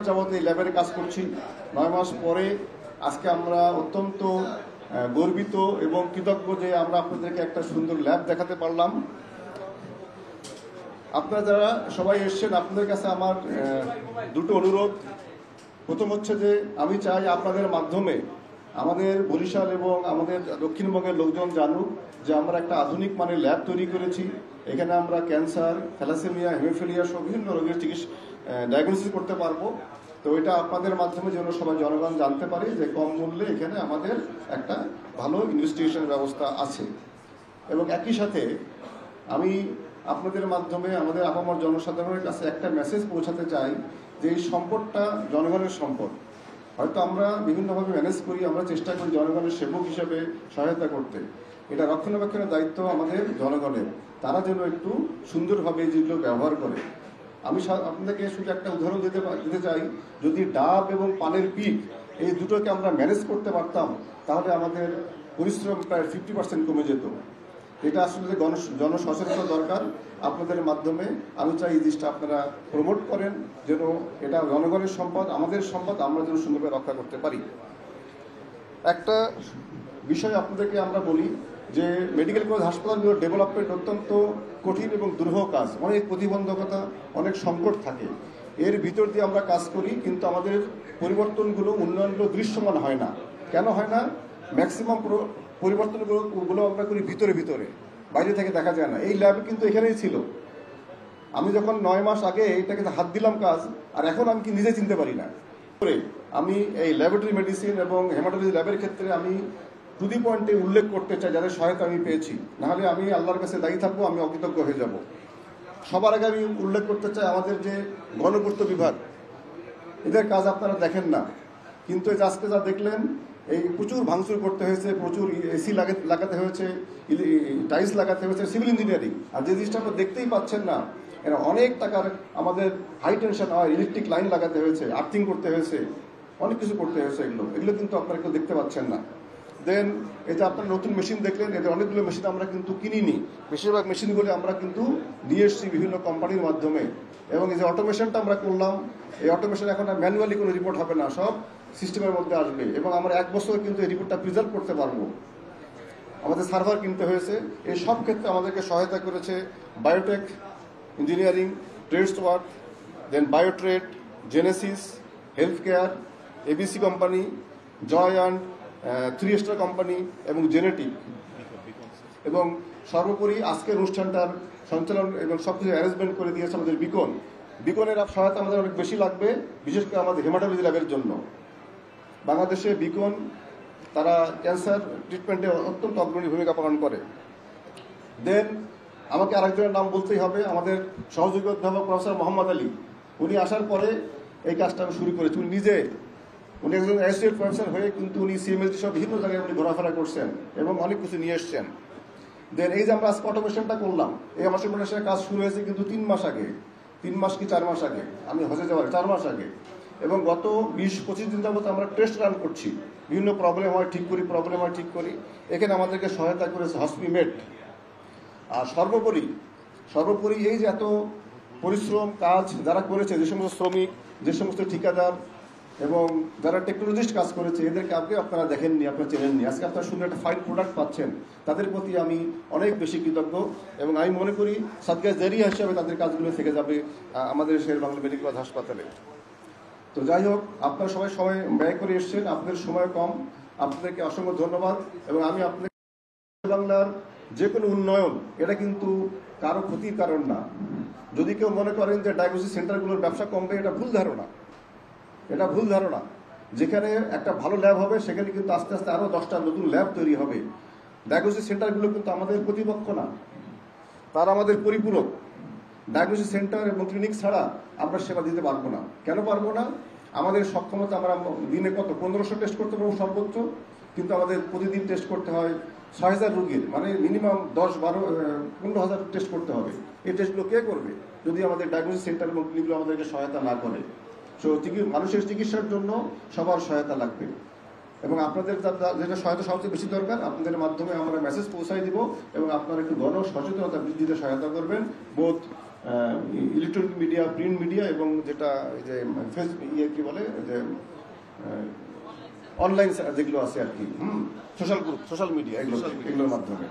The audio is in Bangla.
যাবত এই ল্যাবের কাজ করছি। 9 মাস পরে আজকে আমরা অত্যন্ত গর্বিত এবং কৃতজ্ঞ যে আমরা আপনাদেরকে একটা সুন্দর ল্যাব দেখাতে পারলাম। আপনারা যারা সবাই এসছেন, আপনাদের কাছে আমার দুটো অনুরোধ। প্রথম হচ্ছে যে আমি চাই আপনাদের মাধ্যমে আমাদের বরিশাল এবং আমাদের দক্ষিণবঙ্গের লোকজন জানুক যে আমরা একটা আধুনিক মানের ল্যাব তৈরি করেছি। এখানে আমরা ক্যান্সার, থ্যালাসেমিয়া, হেমোফিলিয়া সহ বিভিন্ন রোগের চিকিৎসা ডায়াগনোসিস করতে পারবো। তো এটা আপনাদের মাধ্যমে যেন সবাই জনগণ জানতে পারে যে কম মূল্যে এখানে আমাদের একটা ভালো ইনভেস্টিগেশন ব্যবস্থা আছে। এবং একই সাথে আমি আপনাদের মাধ্যমে আমাদের আপামর জনসাধারণের কাছে একটা মেসেজ পৌঁছাতে চাই যে এই সম্পদটা জনগণের সম্পদ। হয়তো আমরা বিভিন্নভাবে ম্যানেজ করি, আমরা চেষ্টা করি জনগণের সেবক হিসেবে সহায়তা করতে। এটা রক্ষণাবেক্ষণের দায়িত্ব আমাদের জনগণের। তারা যেন একটু সুন্দরভাবে যেগুলো ব্যবহার করে। আমি আপনাদেরকে শুধু একটা উদাহরণ দিতে চাই, যদি ডাব এবং পানের পিক এই দুটোকে আমরা ম্যানেজ করতে পারতাম তাহলে আমাদের পরিশ্রম প্রায় 50% কমে যেত। এটা আসলে জনসচেতনতা দরকার। আপনাদের মাধ্যমে আমি চাই এই জিনিসটা আপনারা প্রমোট করেন, যেন এটা জনগণের সম্পদ, আমাদের সম্পদ, আমরা যেন সুন্দরভাবে রক্ষা করতে পারি। একটা বিষয় আপনাদেরকে আমরা বলি যে মেডিকেল কলেজ হাসপাতালগুলোর ডেভেলপমেন্ট অত্যন্ত কঠিন এবং দুরূহ কাজ। অনেক প্রতিবন্ধকতা, অনেক সংকট থাকে। এর ভিতর দিয়ে আমরা কাজ করি, কিন্তু আমাদের পরিবর্তনগুলো, উন্নয়নগুলো দৃশ্যমান হয় না। কেন হয় না? ম্যাক্সিমাম পরিবর্তনগুলো আমরা করি ভিতরে ভিতরে, বাইরে থেকে দেখা যায় না। এই ল্যাব কিন্তু এখানেই ছিল। আমি যখন 9 মাস আগে এটাকে হাত দিলাম কাজ, আর এখন আমি কি নিজে চিনতে পারি না। আমি এই ল্যাবরেটরি মেডিসিন এবং হেমাটোলজি ল্যাবের ক্ষেত্রে আমি 2 পয়েন্টে উল্লেখ করতে চাই যাদের সহায়তা আমি পেয়েছি। নাহলে আমি আল্লাহর কাছে দায়ী থাকবো, আমি অকৃতজ্ঞ হয়ে যাব। সবার আগে আমি উল্লেখ করতে চাই আমাদের যে গণপূর্ত বিভাগ, এদের কাজ আপনারা দেখেন না, কিন্তু আজকে যা দেখলেন, এই প্রচুর ভাঙচুর করতে হয়েছে, প্রচুর এসি লাগাতে হয়েছে, টাইলস লাগাতে হয়েছে, সিভিল ইঞ্জিনিয়ারিং। আর যে জিনিসটা আপনারা দেখতেই পাচ্ছেন না, এরা অনেক টাকার আমাদের হাই টেনশন হয়, ইলেকট্রিক লাইন লাগাতে হয়েছে, আর্থিং করতে হয়েছে, অনেক কিছু করতে হয়েছে। এগুলো কিন্তু আপনারা কেউ দেখতে পাচ্ছেন না। দেন এই যে আপনারা নতুন মেশিন দেখলেন, এদের অনেকগুলো মেশিন আমরা কিন্তু কিনিনি। বেশিরভাগ মেশিনগুলো আমরা কিন্তু নিয়ে এসেছি বিভিন্ন কোম্পানির মাধ্যমে। এবং এই যে অটোমেশনটা আমরা করলাম, এই অটোমেশন এখন আর ম্যানুয়ালি কোনো রিপোর্ট হবে না, সব সিস্টেমের মধ্যে আসবে। এবং আমরা 1 বছর কিন্তু এই রিপোর্টটা প্রিজার্ভ করতে পারবো। আমাদের সার্ভার কিনতে হয়েছে। এই সব ক্ষেত্রে আমাদেরকে সহায়তা করেছে biotech engineering, trades work, then biotrade, genesis, health care, ABC company, Joy and 3 star company এবং জেনেটিক। এবং সর্বোপরি আজকের অনুষ্ঠানটার সঞ্চালন এবং সবকিছু অ্যারেঞ্জমেন্ট করে দিয়েছে আমাদের বিকনের সহায়তা আমাদের অনেক বেশি লাগবে, বিশেষ করে আমাদের হেমাটোলজি ল্যাবের জন্য। বাংলাদেশে বিকন তারা ক্যান্সার ট্রিটমেন্টে অত্যন্ত অগ্রণী ভূমিকা পালন করে। দেন আমাকে আরেকজনের নাম বলতেই হবে, আমাদের সহযোগী অধ্যাপক প্রফেসর মোহাম্মদ আলী। উনি আসার পরে এই কাজটা আমি শুরু করেছি। উনি একজন অ্যাসোসিয়েট প্রফেসর হয়ে কিন্তু উনি সিএমএলটি সব বিভিন্ন জায়গায় উনি ঘোরাফেরা করছেন এবং অনেক কিছু নিয়ে এসছেন। দেন এই যে আমরা আজকে অটোমেশনটা করলাম, এই অটোমেশনের কাজ শুরু হয়েছে কিন্তু 3 মাস আগে, 3 মাস কি 4 মাস আগে, আমি হজে যাওয়ার 4 মাস আগে। এবং গত 20-25 দিন যাবত আমরা টেস্ট রান করছি, বিভিন্ন প্রবলেম হয় ঠিক করি। এখানে আমাদেরকে সহায়তা করেছে হসপিমেড। আর সর্বোপরি এই যে এত পরিশ্রম কাজ যারা করেছে, যে সমস্ত শ্রমিক, যে সমস্ত ঠিকাদার এবং যারা টেকনোলজিস্ট কাজ করেছে, এদেরকে আপনারা দেখেননি, আপনারা চেনেননি। আজকে আপনারা সুন্দর একটা ফাইন প্রোডাক্ট পাচ্ছেন, তাদের প্রতি আমি অনেক বেশি কৃতজ্ঞ। এবং আমি মনে করি সাদকা জারিয়া হিসাবে তাদের কাজগুলো থেকে যাবে আমাদের শেরেবাংলা মেডিকেল কলেজ হাসপাতালে। তো যাই হোক, আপনারা সবাই সময় ব্যয় করে এসছেন, আপনাদের সময় কম, আপনাদেরকে অসংখ্য ধন্যবাদ। এবং আমি আপনাদের বাংলার যে কোনো উন্নয়ন, এটা কিন্তু কারো ক্ষতির কারণ না। যদি কেউ মনে করেন যে ডায়াগনোসিস সেন্টারগুলোর ব্যবসা কমবে, এটা ভুল ধারণা। যেখানে একটা ভালো ল্যাব হবে, সেখানে কিন্তু আস্তে আস্তে আরো 10টা নতুন ল্যাব তৈরি হবে। ডায়াগনোসিস সেন্টারগুলো কিন্তু আমাদের প্রতিপক্ষ না, তারা আমাদের পরিপূরক। ডায়াগনোসিস সেন্টার এবং ক্লিনিক ছাড়া আমরা সেবা দিতে পারবো না। কেন পারবো না? আমাদের সক্ষমতা, আমরা দিনে 1500 টেস্ট করতে পারবো সর্বোচ্চ, কিন্তু আমাদের প্রতিদিন টেস্ট করতে হয় 6000 রোগীর, মানে মিনিমাম 10-15 হাজার টেস্ট করতে হবে। এই টেস্টগুলো কে করবে যদি আমাদের ডায়াগনোসিস সেন্টার এবং ক্লিনিকগুলো আমাদেরকে সহায়তা না করে? মানুষের চিকিৎসার জন্য সবার সহায়তা লাগবে। এবং আপনাদের যেটা সহায়তা সবচেয়ে বেশি দরকার, আপনাদের মাধ্যমে আমরা মেসেজ পৌঁছাই দিব এবং আপনারা একটু গণ সচেতনতা বৃদ্ধিতে সহায়তা করবেন, বোধ ইলেকট্রনিক মিডিয়া, প্রিন্ট মিডিয়া এবং যেটা এই যে কি বলে যে অনলাইন যেগুলো আছে আর কি, সোশ্যাল গ্রুপ, সোশ্যাল মিডিয়া, এগুলোর মাধ্যমে